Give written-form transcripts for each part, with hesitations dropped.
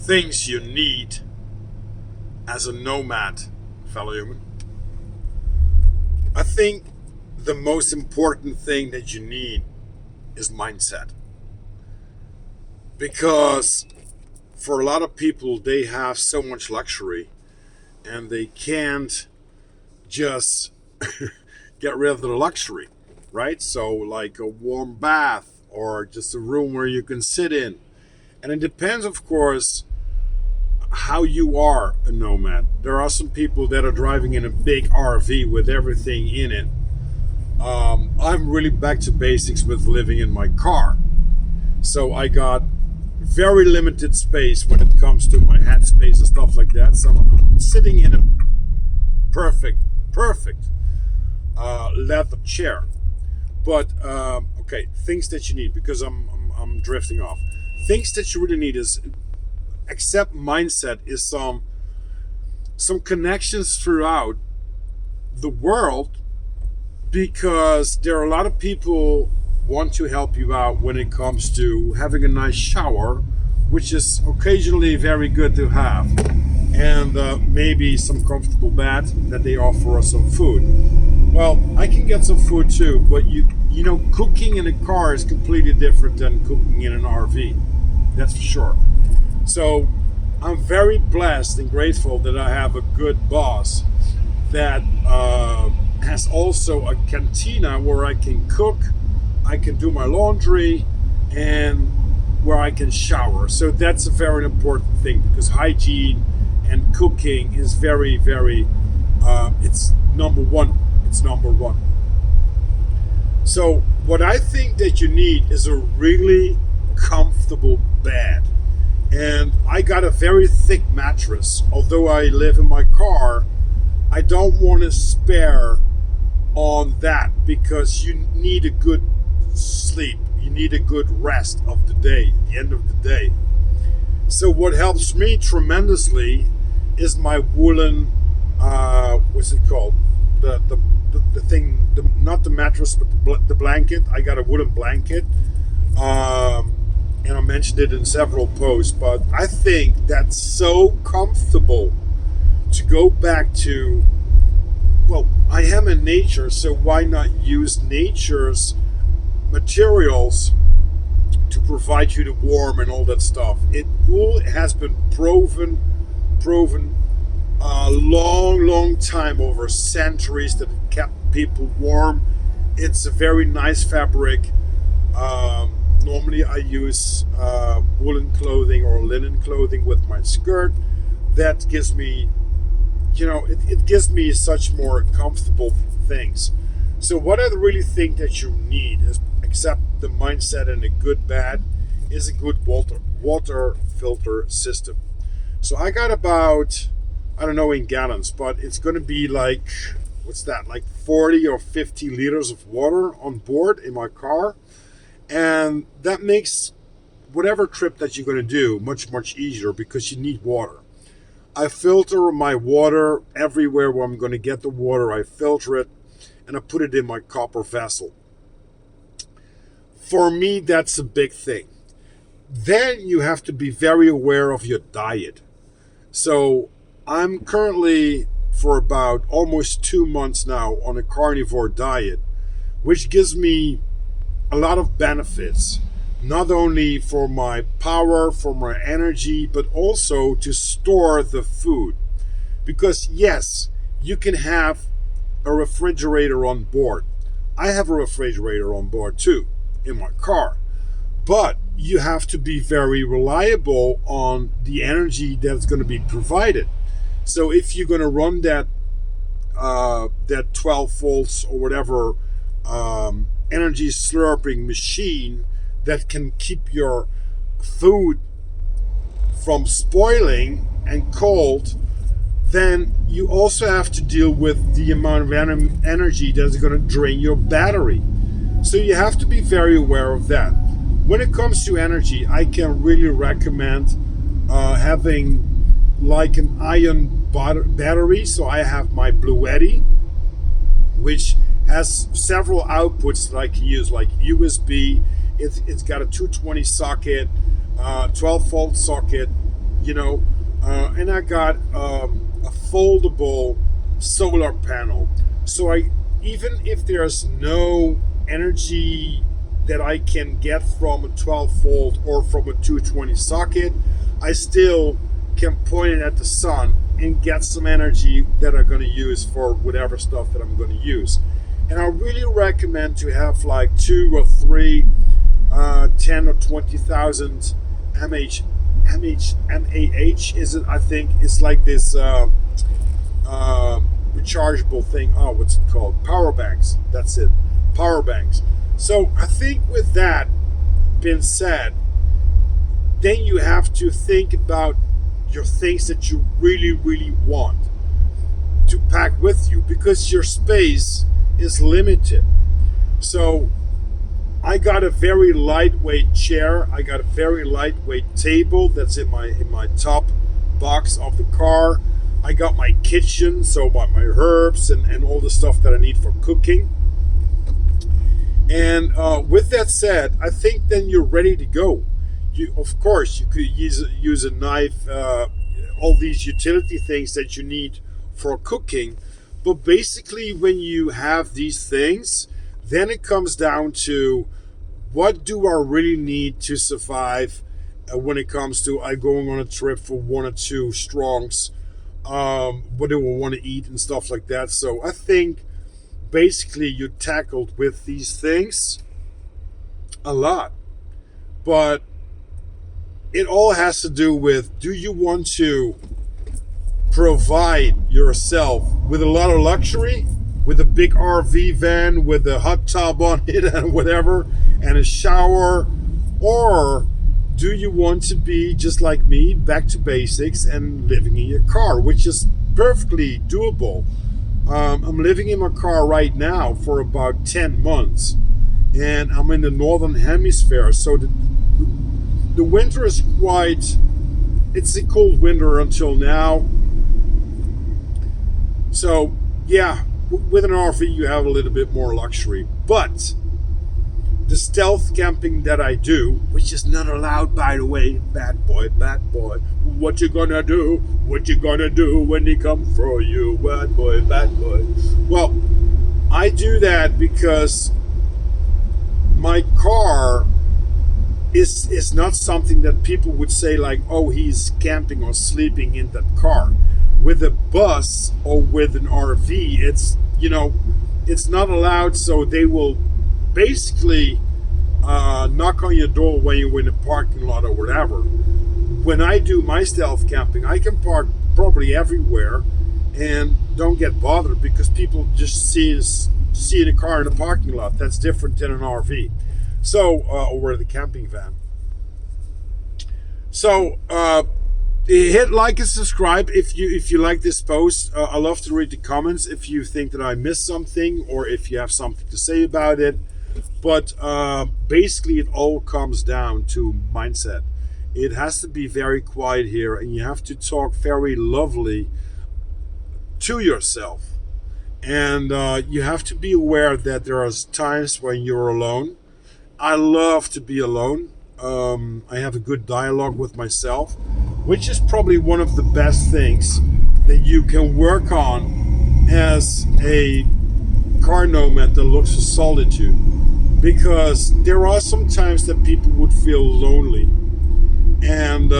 things you need as a nomad, fellow human. I think the most important thing that you need is mindset. Because for a lot of people, they have so much luxury and they can't just get rid of the luxury, right? So, like a warm bath or just a room where you can sit in. And it depends, of course, how you are a nomad. There are some people that are driving in a big RV with everything in it. I'm really back to basics with living in my car. So I got very limited space when it comes to my headspace and stuff like that. So I'm sitting in a perfect leather chair. But okay, things that you need, because I'm drifting off. Things that you really need is, except mindset, is some connections throughout the world, because there are a lot of people want to help you out when it comes to having a nice shower, which is occasionally very good to have, and maybe some comfortable bed that they offer us some food. Well, I can get some food too, but you know, cooking in a car is completely different than cooking in an RV. That's for sure. So I'm very blessed and grateful that I have a good boss that has also a cantina where I can cook, I can do my laundry, and where I can shower. So that's a very important thing, because hygiene and cooking is very, it's number one. It's number one. So what I think that you need is a really comfortable bed. And I got a very thick mattress. Although I live in my car, I don't want to spare on that, because you need a good sleep. You need a good rest of the day, the end of the day. So what helps me tremendously is my woolen, what's it called? The thing, not the mattress, but the blanket. I got a woolen blanket. And I mentioned it in several posts, but I think that's so comfortable to go back to. Well, I am in nature, so why not use nature's materials to provide you the warm and all that stuff? Wool has been proven a long time, over centuries, that it kept people warm. It's a very nice fabric. Normally I use woolen clothing or linen clothing with my skirt. That gives me, it gives me such more comfortable things. So what I really think that you need is, except the mindset and a good bed, is a good water filter system. So I got about, I don't know in gallons, but it's going to be like, what's that, like 40 or 50 liters of water on board in my car. And that makes whatever trip that you're going to do much easier, because you need water. I filter my water everywhere where I'm going to get the water. I filter it and I put it in my copper vessel. For me, that's a big thing. Then you have to be very aware of your diet. So I'm currently, for about almost 2 months now, on a carnivore diet, which gives me a lot of benefits, not only for my power, for my energy, but also to store the food. Because yes, you can have a refrigerator on board. I have a refrigerator on board too, in my car. But you have to be very reliable on the energy that's going to be provided. So if you're going to run that 12 volts or whatever energy slurping machine that can keep your food from spoiling and cold, then you also have to deal with the amount of energy that's going to drain your battery. So you have to be very aware of that. When it comes to energy, I can really recommend having like an ion battery. So I have my Bluetti, which has several outputs that I can use, like USB. It's got a 220 socket, 12 volt socket, you know, and I got a foldable solar panel. So I, even if there's no energy that I can get from a 12 volt or from a 220 socket, I still can point it at the sun and get some energy that I'm going to use for whatever stuff that I'm going to use. And I really recommend to have like 2 or 3 10 or 20,000 mAh is it? I think it's like this rechargeable thing. Oh, what's it called? Power banks. That's it. Power banks. So I think with that being said, then you have to think about your things that you really, really want to pack with you because your space is limited. So I got a very lightweight chair. I got a very lightweight table that's in my top box of the car. I got my kitchen, so my herbs and all the stuff that I need for cooking. And with that said, I think then you're ready to go. You, of course, you could use a knife, all these utility things that you need for cooking. But basically, when you have these things, then it comes down to what do I really need to survive when it comes to I going on a trip for 1 or 2 strongs, what do I want to eat and stuff like that. So I think basically you tackled with these things a lot. But it all has to do with, do you want to provide yourself with a lot of luxury, with a big RV van with a hot tub on it and whatever, and a shower? Or do you want to be just like me, back to basics and living in your car, which is perfectly doable? I'm living in my car right now for about 10 months, and I'm in the northern hemisphere, so the winter is quite, it's a cold winter until now. So yeah, with an RV you have a little bit more luxury. But the stealth camping that I do, which is not allowed by the way, bad boy, what you gonna do, what you gonna do when they come for you, bad boy. Well, I do that because my car is not something that people would say like, oh, he's camping or sleeping in that car. With a bus or with an RV, it's, it's not allowed. So they will basically knock on your door when you're in a parking lot or whatever. When I do my stealth camping, I can park probably everywhere and don't get bothered because people just see the car in a parking lot. That's different than an RV. So, or the camping van. So, hit like and subscribe if you like this post. I love to read the comments if you think that I missed something or if you have something to say about it. But basically, it all comes down to mindset. It has to be very quiet here, and you have to talk very lovely to yourself. And you have to be aware that there are times when you're alone. I love to be alone. I have a good dialogue with myself, which is probably one of the best things that you can work on as a car nomad that looks for solitude. Because there are some times that people would feel lonely. And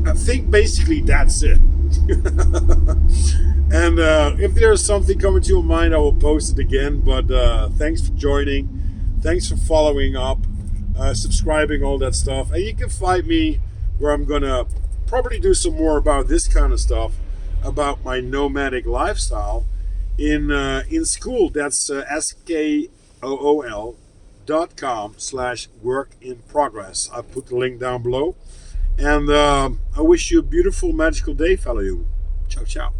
I think basically that's it. And if there's something coming to your mind, I will post it again. But thanks for joining. Thanks for following up, subscribing, all that stuff. And you can find me where I'm going to probably do some more about this kind of stuff, about my nomadic lifestyle in school. That's skool.com/work in progress. I put the link down below. And I wish you a beautiful, magical day, fellow human. Ciao, ciao.